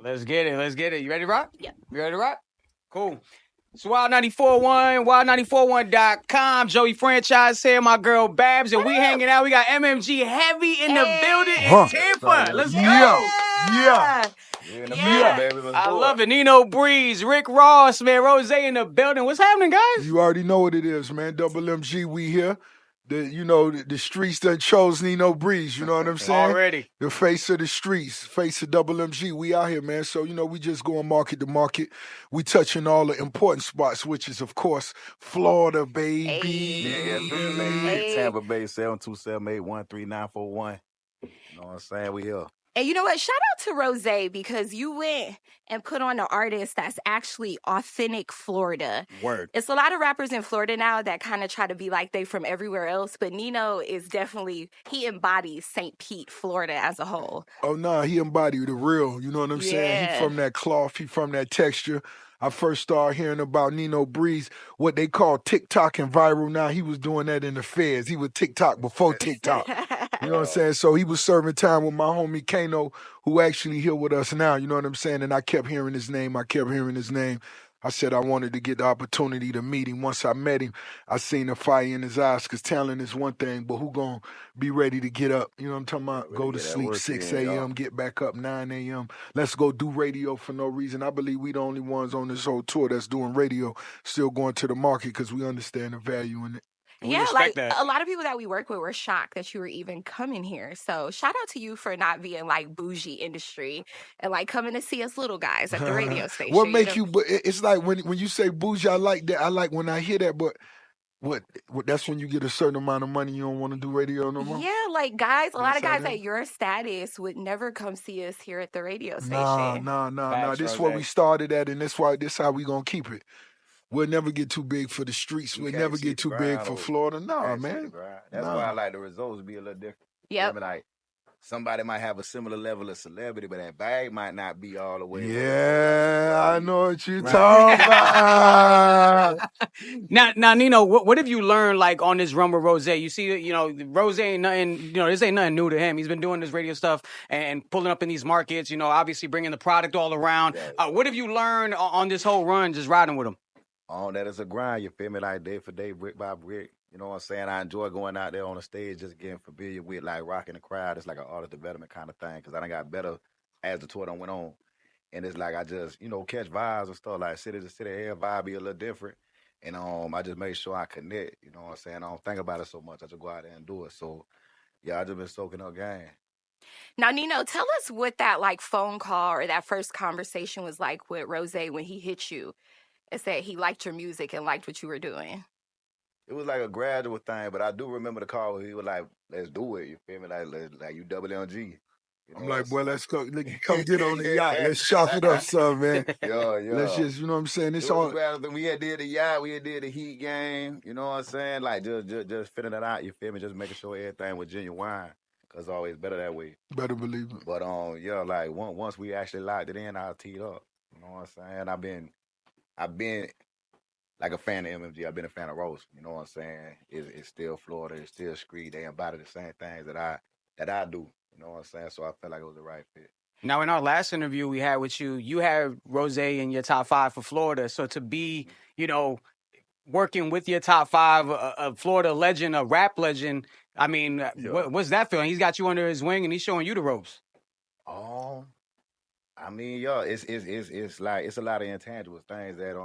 Let's get it. Let's get it. You ready to rock? Yep. You ready to rock? Cool. It's Wild941, wild941.com. Joey Franchise here, my girl Babs, and we hanging out. We got MMG Heavy in the building in Huh. Tampa. Let's go. Yeah. We in the Yeah. building, baby. Let's I do love it. Nino Breeze, Rick Ross, man, Rose in the building. What's happening, guys? You already know what it is, man. Double MG, we here. The streets done chose Nino Breeze, you know what I'm saying? Already. The face of the streets, face of Double MG, we out here, man. So, we just going market to market. We touching all the important spots, which is, of course, Florida, baby. Hey. Tampa Bay 727813941. You know what I'm saying? We here. And you know what? Shout out to Rose because you went and put on an artist that's actually authentic Florida. Word. It's a lot of rappers in Florida now that kind of try to be like they from everywhere else, but Nino is definitely, he embodies St. Pete, Florida as a whole. Oh, nah, he embodied the real, you know what I'm saying? He Yeah. from that cloth, he from that texture. I first started hearing about Nino Breeze, what they call TikTok and viral now. He was doing that in the feds. He was TikTok before TikTok. You know what I'm saying? So he was serving time with my homie Kano, who actually here with us now. You know what I'm saying? And I kept hearing his name. I said I wanted to get the opportunity to meet him. Once I met him, I seen the fire in his eyes, because talent is one thing, but who gonna be ready to get up? You know what I'm talking about? Ready Go to to get that sleep work 6 in, a.m., y'all. get back up 9 a.m. Let's go do radio for no reason. I believe we the only ones on this whole tour that's doing radio, still going to the market because we understand the value in it. We Yeah, respect like that. a lot of people that we work with were shocked that you were even coming here. So shout out to you for not being like bougie industry and like coming to see us little guys at the radio station. What make you? But it's like when you say bougie, I like that. I like when I hear that. But what? That's when you get a certain amount of money, you don't want to do radio no more. Yeah, like guys, a lot of That's how guys that at your status would never come see us here at the radio Nah. station. Facts, This is where Rose. we started at, and this how we gonna keep it. We'll never get too big for the streets. You We'll can't never see get the too big grind, for though. Florida. You Nah, can't see the man. grind. That's why I like the results be a little different. Yep. Maybe like somebody might have a similar level of celebrity, but that bag might not be all the way. Yeah, I know what you Right. talking about. Now, Nino, what have you learned like on this run with Rose? You see, Rose ain't nothing. This ain't nothing new to him. He's been doing this radio stuff and pulling up in these markets. Obviously bringing the product all around. Yeah. What have you learned on this whole run, just riding with him? All that is a grind, you feel me? Like day for day, brick by brick. You know what I'm saying? I enjoy going out there on the stage, just getting familiar with like rocking the crowd. It's like an artist development kind of thing, because I done got better as the tour done went on. And it's like I just, catch vibes and stuff, like city to city air vibe be a little different. And I just make sure I connect, you know what I'm saying? I don't think about it so much. I just go out there and do it. So yeah, I just been soaking up game. Now, Nino, tell us what that like phone call or that first conversation was like with Rose when he hit you and said he liked your music and liked what you were doing. It was like a gradual thing, but I do remember the call where he was like, "Let's do it." You feel me? Like you double MG. You know I'm what like, boy, saying? let's go. Come get on the yacht. Let's chop it up, son, man. Yeah. Let's just, you know what I'm saying? It's It was all. better than we had did the yacht, we had did the heat game. You know what I'm saying? Like just fitting it out. You feel me? Just making sure everything was genuine, cause it's always better that way. Better believe it. But yeah, like once we actually locked it in, I teed up. You know what I'm saying? I've been like a fan of MMG. I've been a fan of Rose. You know what I'm saying? It's still Florida. It's still street. They embody the same things that I do. You know what I'm saying? So I felt like it was the right fit. Now, in our last interview we had with you, you had Rose in your top 5 for Florida. So to be, working with your top 5, a Florida legend, a rap legend, I mean, what's that feeling? He's got you under his wing and he's showing you the ropes. I mean, yeah, it's like it's a lot of intangible things that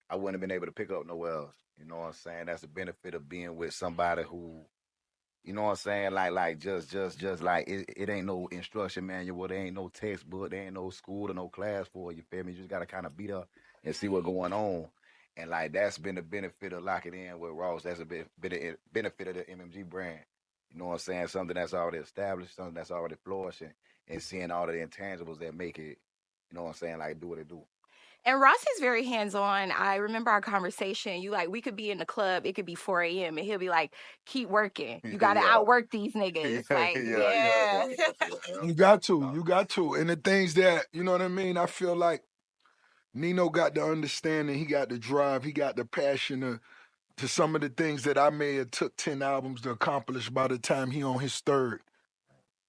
I wouldn't have been able to pick up nowhere else. You know what I'm saying? That's the benefit of being with somebody who, you know what I'm saying? Like just like it ain't no instruction manual, there ain't no textbook, there ain't no school or no class for it, you feel me? You just gotta kind of beat up and see what's going on. And like that's been the benefit of locking in with Ross. That's a benefit of the MMG brand. You know what I'm saying? Something that's already established, something that's already flourishing, and seeing all of the intangibles that make it, you know what I'm saying, like do what it do. And Ross is very hands-on. I remember our conversation. You like, we could be in the club, it could be 4 a.m. and he'll be like, keep working. You gotta Yeah. outwork these niggas. Like, yeah. You got to. And the things that, you know what I mean? I feel like Nino got the understanding, he got the drive, he got the passion to some of the things that I may have took 10 albums to accomplish by the time he on his third.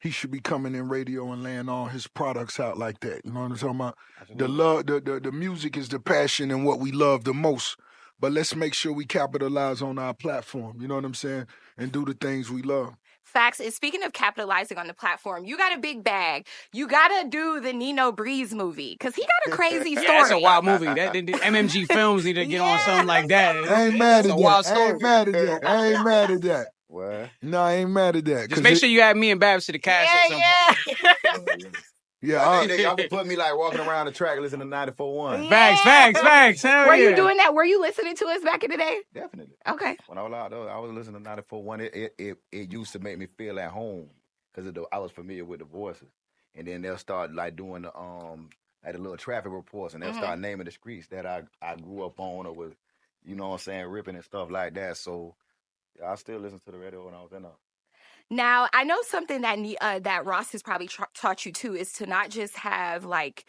he should be coming in radio and laying all his products out like that. You know what I'm talking about? The Absolutely. love, the music is the passion and what we love the most. But let's make sure we capitalize on our platform. You know what I'm saying? And do the things we love. Facts. And speaking of capitalizing on the platform, you got a big bag. You gotta do the Nino Breeze movie because he got a crazy story. Yeah, that's a wild movie. That MMG Films need to get on something like that. I ain't mad That's at a that. wild I story. ain't mad at that. I ain't mad at that. What? No, I ain't mad at that. Just make sure you have me and Babs to the cast at some Yeah. Yeah, Y'all can put me like walking around the track listening to 94.1. Facts. Hell Were yeah. you doing that? Were you listening to us back in the day? Definitely. Okay. When I was out there, I was listening to 94.1. It used to make me feel at home because I was familiar with the voices. And then they'll start like doing the like the little traffic reports, and they'll start naming the streets that I grew up on or was, you know what I'm saying, ripping and stuff like that. So yeah, I still listen to the radio when I was in there. Now, I know something that that Ross has probably taught you too is to not just have like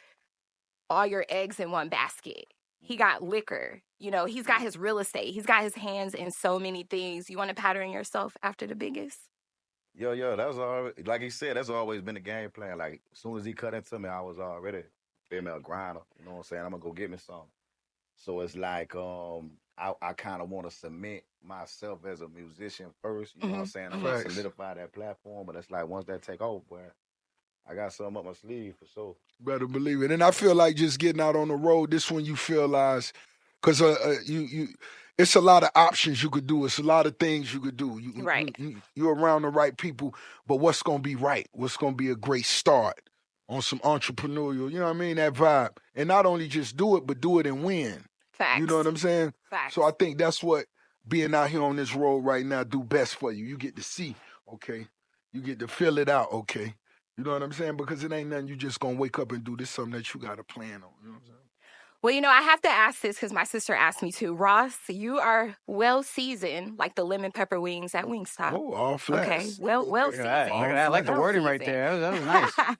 all your eggs in one basket. He got liquor. You know, he's got his real estate. He's got his hands in so many things. You want to pattern yourself after the biggest? Yo, that's always, like he said, that's always been the game plan. Like, as soon as he cut into me, I was already female grinder. You know what I'm saying? I'm gonna go get me some. So it's like, I kind of want to cement myself as a musician first. You know what I'm saying? I want to Facts. solidify that platform, but it's like once that take off, boy, I got something up my sleeve for sure. better believe it. And I feel like just getting out on the road, this one you feel like, because it's a lot of options you could do. It's a lot of things you could do. Right. You're around the right people, but what's going to be right? What's going to be a great start on some entrepreneurial, you know what I mean, that vibe. And not only just do it, but do it and win. Facts. You know what I'm saying? Facts. So I think that's what being out here on this road right now do best for you. You get to see, okay? You get to feel it out, okay? You know what I'm saying? Because it ain't nothing you just gonna wake up and do. This is something that you got to plan on. You know what I'm saying? Well, you know, I have to ask this because my sister asked me to. Ross, you are well seasoned, like the lemon pepper wings at Wingstop. Oh, all flats. Okay, well Look seasoned. at that. I like the Well wording right seasoned. there. That was nice.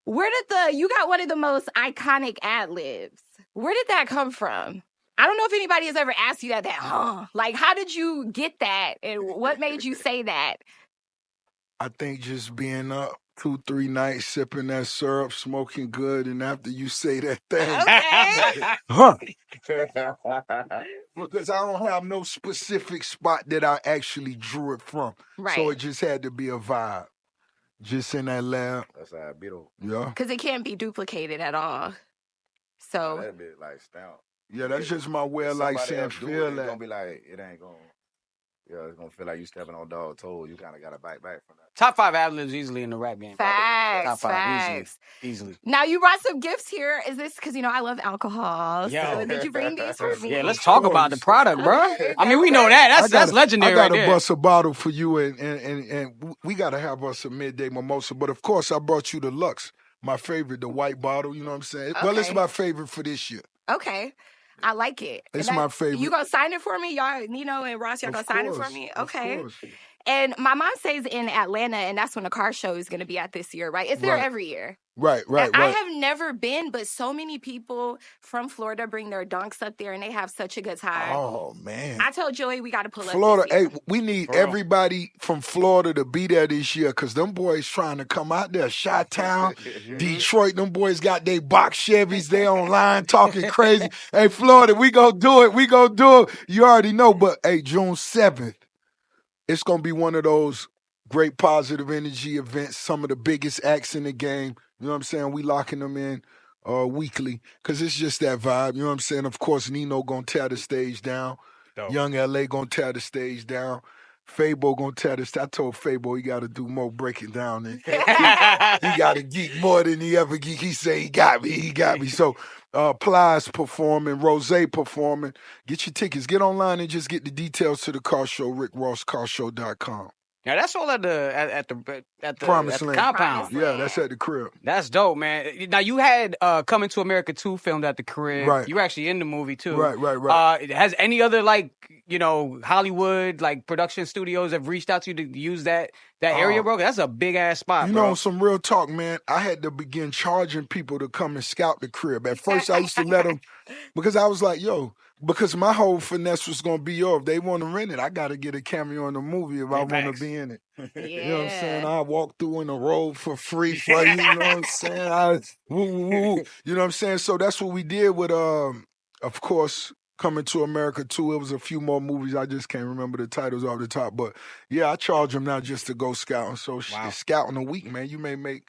Where did you got one of the most iconic ad libs? Where did that come from? I don't know if anybody has ever asked you that, like, how did you get that? And what made you say that? I think just being up 2-3 nights, sipping that syrup, smoking good, and after you say that thing, because I don't have no specific spot that I actually drew it from. Right. So it just had to be a vibe. Just in that lab. That's how I beat him. Yeah. Because it can't be duplicated at all. So That bit like stamp. Yeah, that's just my way of like saying feel It's that. gonna be like, it ain't gonna. Yeah, it's gonna feel like you stepping on dog toes. You kind of gotta bite back from that. Top 5 ad libs easily in the rap game. facts, Top 5 facts. easily. Now you brought some gifts here. Is this because I love alcohol? Yo. So did you bring these for me? Yeah, let's talk about the product, bro. Okay. I mean, we know that. That's legendary I got right to there. bust a bottle for you, and we got to have us a midday mimosa. But of course, I brought you the Lux, my favorite, the white bottle. You know what I'm saying? Well, it's Okay. my favorite for this year. Okay. I like it. It's my favorite. You gonna sign it for me? Y'all, Nino and Ross, y'all Of gonna sign it for course, me? of Okay. course. And my mom stays in Atlanta, and that's when the car show is gonna be at this year, right? It's there Right. every year. Right. And I have never been, but so many people from Florida bring their dunks up there, and they have such a good time. Oh man. I told Joey we got to pull Florida, up this year. hey, we need For real. everybody from Florida to be there this year because them boys trying to come out there. Chi-Town, Detroit, them boys got their box Chevys. They online talking crazy. Hey, Florida, we gonna do it. We gonna do it. You already know, but hey, June 7th, it's gonna be one of those great positive energy events. Some of the biggest acts in the game. You know what I'm saying? We locking them in weekly because it's just that vibe. You know what I'm saying? Of course, Nino gonna tear the stage down. Dope. Young LA gonna tear the stage down. Fabo gonna tear the stage. I told Fabo he got to do more breaking down. He got to geek more than he ever geek. He say he got me. He got me. So Plies performing, Rose performing. Get your tickets. Get online and just get the details to the car show. RickRossCarShow.com. Now that's all at the Promised Land. compound. Promised Yeah, that's at the crib. That's dope, man. Now you had Coming to America 2 filmed at the crib. Right. You were actually in the movie too. Right. Has any other Hollywood production studios have reached out to you to use that area, bro? That's a big ass spot, You bro. know, some real talk, man. I had to begin charging people to come and scout the crib. At first, I used to let them because I was like, yo, because my whole finesse was going to be, if they want to rent it, I got to get a cameo in the movie if I want to Facts. be in it. Yeah. You know what I'm saying? I walk through in the road for free for you. You know what I'm saying? You know what I'm saying? So that's what we did with, of course, Coming to America too. It was a few more movies. I just can't remember the titles off the top. But yeah, I charge them now just to go scouting. So Wow. scouting a week, man, you may make,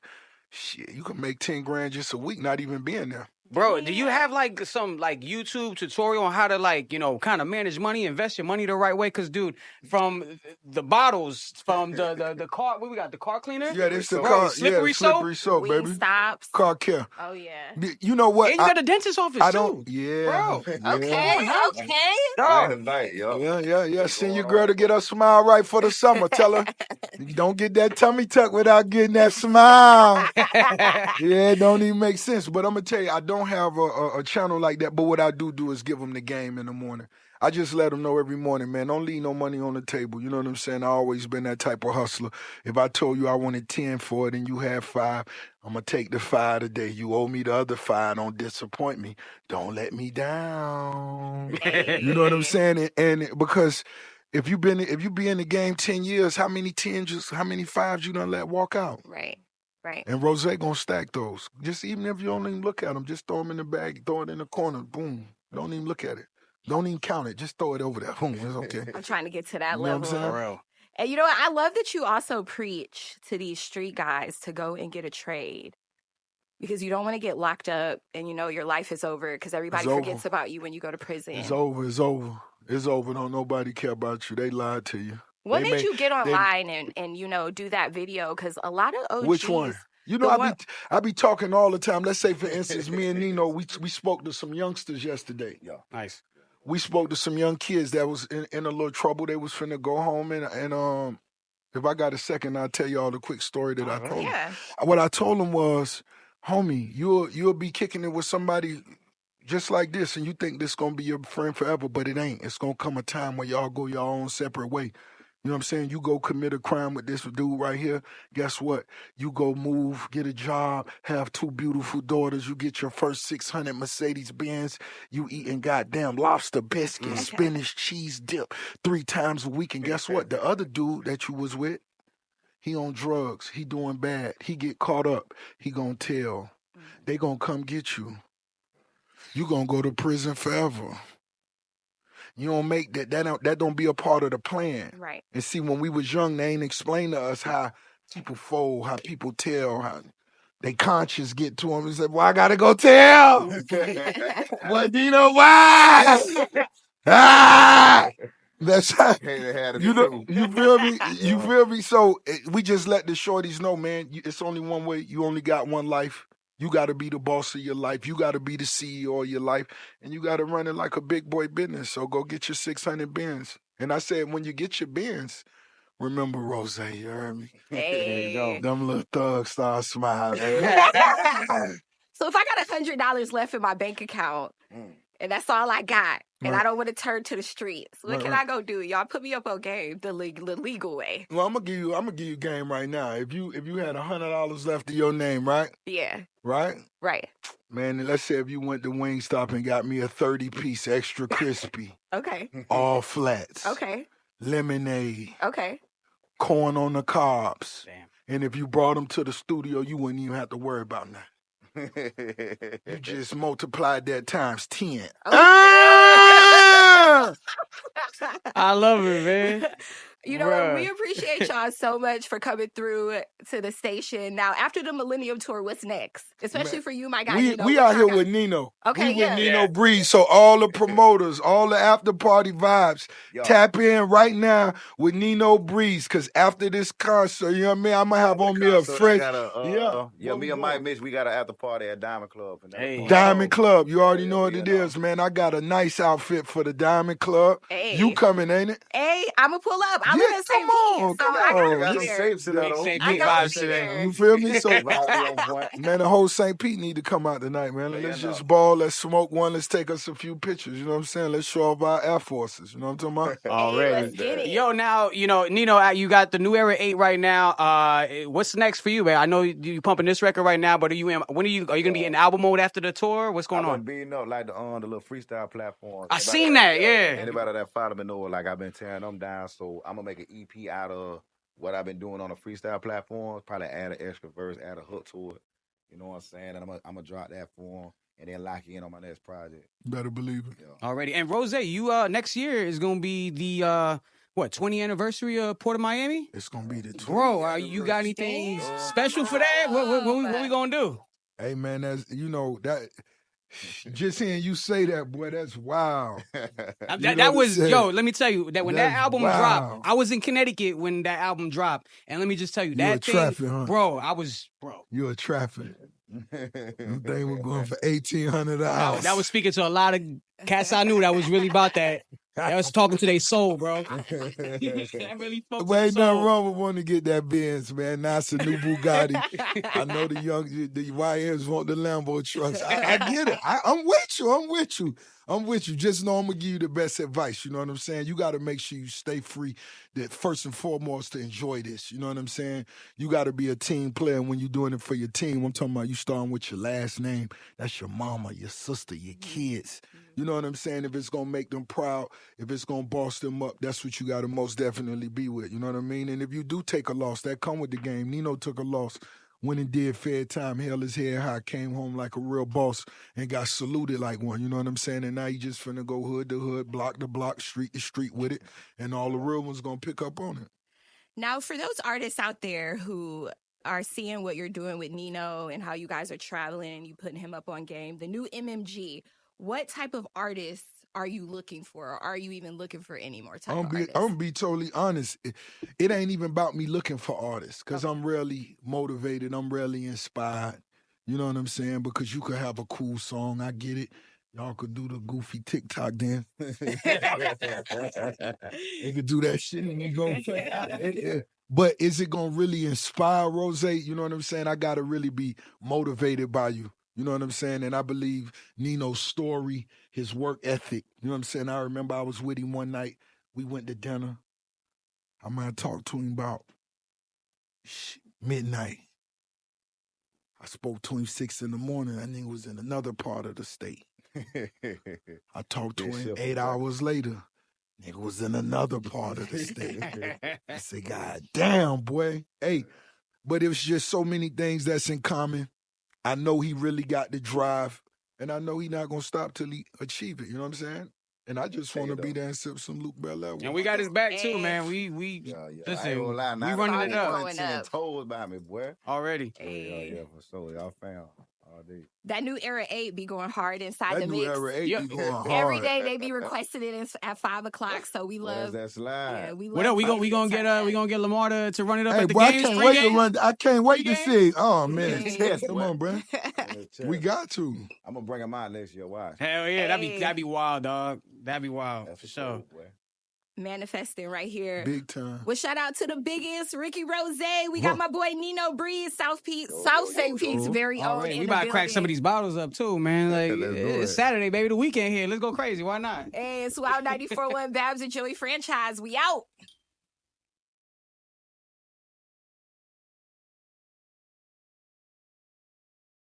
you can make 10 grand just a week, not even being there. Bro, do you have like some like YouTube tutorial on how to like, kind of manage money, invest your money the right way? Cause dude, from the bottles, from the car, what we got, the car cleaner? Yeah, this the Bro, car. slippery Yeah, slippery soap? soap, baby. Stops. Car care. Oh yeah. You know what? And you got a dentist office I too. don't. Yeah. Bro. Okay. Huh? Okay. Dog. Night and night, yo. Yeah. Send your girl to get her smile right for the summer. Tell her you don't get that tummy tuck without getting that smile. Yeah, it don't even make sense. But I'm gonna tell you, I don't have a channel like that. But what I do is give them the game in the morning. I just let them know every morning, man, don't leave no money on the table. You know what I'm saying? I always been that type of hustler. If I told you I wanted 10 for it and you have 5, I'm going to take the 5 today. You owe me the other 5. Don't disappoint me. Don't let me down. You know what I'm saying? And because if you be in the game 10 years, how many 10s, how many 5s you done let walk out? Right. And Rose gonna stack those. Just even if you don't even look at them, just throw them in the bag, throw it in the corner, boom. Don't even look at it. Don't even count it. Just throw it over there. Boom, it's okay. I'm trying to get to that You know what I'm level. saying? For real. And you know what? I love that you also preach to these street guys to go and get a trade. Because you don't want to get locked up and your life is over because everybody forgets about you when you go to prison. It's over. Don't nobody care about you. They lied to you. What made you get online and do that video? Because a lot of OGs. Which one? I be talking all the time. Let's say, for instance, me and Nino, we spoke to some youngsters yesterday. Yeah. Nice. We spoke to some young kids that was in a little trouble. They was finna go home and if I got a second, I'll tell you all the quick story that I told them. What I told them was, homie, you'll be kicking it with somebody just like this, and you think this gonna be your friend forever, but it ain't. It's gonna come a time where y'all go your own separate way. You know what I'm saying? You go commit a crime with this dude right here. Guess what? You go move, get a job, have 2 beautiful daughters. You get your first 600 Mercedes Benz. You eating goddamn lobster biscuits, spinach, cheese dip 3 times a week. And guess what? The other dude that you was with, he on drugs. He doing bad. He get caught up. He gonna tell. They gonna come get you. You gonna go to prison forever. You don't make that don't be a part of the plan. Right. And see, when we was young, they ain't explain to us how people fold, how people tell, how they conscience get to them and say, well, I gotta go tell. Well, Nino, why? That's how, you feel me? You feel me? So we just let the shorties know, man, it's only one way. You only got one life. You got to be the boss of your life. You got to be the CEO of your life. And you got to run it like a big boy business. So go get your 600 bins. And I said, when you get your bins, remember Rose, you heard me? Hey. There you go. Them little thugs start smiling. So if I got $100 left in my bank account, and that's all I got, and I don't want to turn to the streets, what can I go do? Y'all put me up on game the legal way. Well, I'm gonna give you game right now. If you had $100 left in your name, right? Yeah. Right? Right. Man, let's say if you went to Wingstop and got me a 30-piece extra crispy. Okay. All flats. Okay. Lemonade. Okay. Corn on the cobs. Damn. And if you brought them to the studio, you wouldn't even have to worry about nothing. You just multiplied that times 10. I love it, man. You know what? We appreciate y'all so much for coming through to the station. Now, after the Millennium Tour, what's next? Especially for you, my guy. We out here with Nino. Okay, with Nino Breeze. So all the promoters, all the after party vibes, tap in right now with Nino Breeze. Because after this concert, you know what I mean? I'm gonna have on me a fresh. Me and Mike Mitch, we got an after party at Diamond Club. Diamond Club. You already know what it is, man. I got a nice outfit for the Diamond Club. Hey. You coming, ain't it? Hey, I'm gonna pull up. I'm in St. Pete, so I got St. Pete vibes today. You feel me? So, man, the whole St. Pete need to come out tonight, man. Let's just ball. Let's smoke one. Let's take us a few pictures. You know what I'm saying? Let's show off our Air Forces. You know what I'm talking about? Already. Let's get it. Yo, now, Nino, you got the New Era 8 right now. What's next for you, man? I know you pumping this record right now, but are you gonna be in album mode after the tour? What's going on? Being up like the little freestyle platform. I seen that, yeah. Anybody that follow me know, like I've been tearing them down, so I'm gonna make an EP out of what I've been doing on the freestyle platforms, probably add an extra verse, add a hook to it. You know what I'm saying? And I'm gonna drop that for him and then lock in on my next project. Better believe it. Yeah. Already. And Rose, you next year is gonna be the 20th anniversary of Port of Miami? It's gonna be the 20th. Bro, you got anything special for that? What we gonna do? Hey man, that's that. Just hearing you say that, boy, that's wild. That was let me tell you that when that album dropped, I was in Connecticut when that album dropped, and let me just tell you that thing, traffic, huh? bro. You a traffic. Them thing was going for $1,800 an hour. That was speaking to a lot of cats I knew that was really about that. That was talking to their soul, bro. That really spoke to ain't the soul. nothing wrong with wanting to get that Benz, man. Now it's a new Bugatti. I know the YNs want the Lambo trucks. I get it. I'm with you. Just know I'm going to give you the best advice. You know what I'm saying? You got to make sure you stay free. That first and foremost to enjoy this. You know what I'm saying? You got to be a team player. And when you're doing it for your team, I'm talking about you starting with your last name. That's your mama, your sister, your kids. You know what I'm saying? If it's going to make them proud, if it's going to boss them up, that's what you got to most definitely be with. You know what I mean? And if you do take a loss, that come with the game. Nino took a loss. Went and did fair time, held his head high, came home like a real boss, and got saluted like one. You know what I'm saying? And now he just finna go hood to hood, block to block, street to street with it, and all the real ones gonna pick up on it. Now, for those artists out there who are seeing what you're doing with Nino and how you guys are traveling and you putting him up on game, the new MMG, what type of artists are you looking for? Or are you even looking for any more type of artists? I'm gonna be totally honest. It ain't even about me looking for artists, because I'm really motivated. I'm really inspired. You know what I'm saying? Because you could have a cool song. I get it. Y'all could do the goofy TikTok dance. They could do that shit and you go play. But is it gonna really inspire, Rose? You know what I'm saying? I gotta really be motivated by you. You know what I'm saying? And I believe Nino's story, his work ethic. You know what I'm saying? I remember I was with him one night. We went to dinner. I might talk to him about midnight. I spoke to him 6 in the morning. That nigga was in another part of the state. I talked to him 8 hours later. Nigga was in another part of the state. I said, God damn, boy. Hey, but it was just so many things that's in common. I know he really got the drive, and I know he not going to stop till he achieve it. You know what I'm saying? And I just want to be there and sip some Luke Belair. And we got his back too, man. We listen, we running it up. 10 toes by me, boy. Already. Yeah, for sure. Y'all found all day. That new Era 8 be going hard inside That the new mix. Era 8 be going hard. Every day they be requesting it at 5 o'clock. So we love. That's live. Yeah, we love. What up? We gonna get Lamar to run it up Hey, at the boy, games. I can't wait to see. Oh man, Yeah. come on, bro. We got to. I'm gonna bring him out next year. Watch. Hell yeah, that'd be wild, dog. That'd be wild That's for sure. Cool, boy. Manifesting right here. Big time. Well, shout out to the biggest, Ricky Rose. We got my boy Nino Breeze, South St. Pete's very own. We about to crack some of these bottles up too, man. Like it's Saturday, baby, the weekend here. Let's go crazy. Why not? Hey, it's Wild 94.1 Babs and Joey franchise. We out.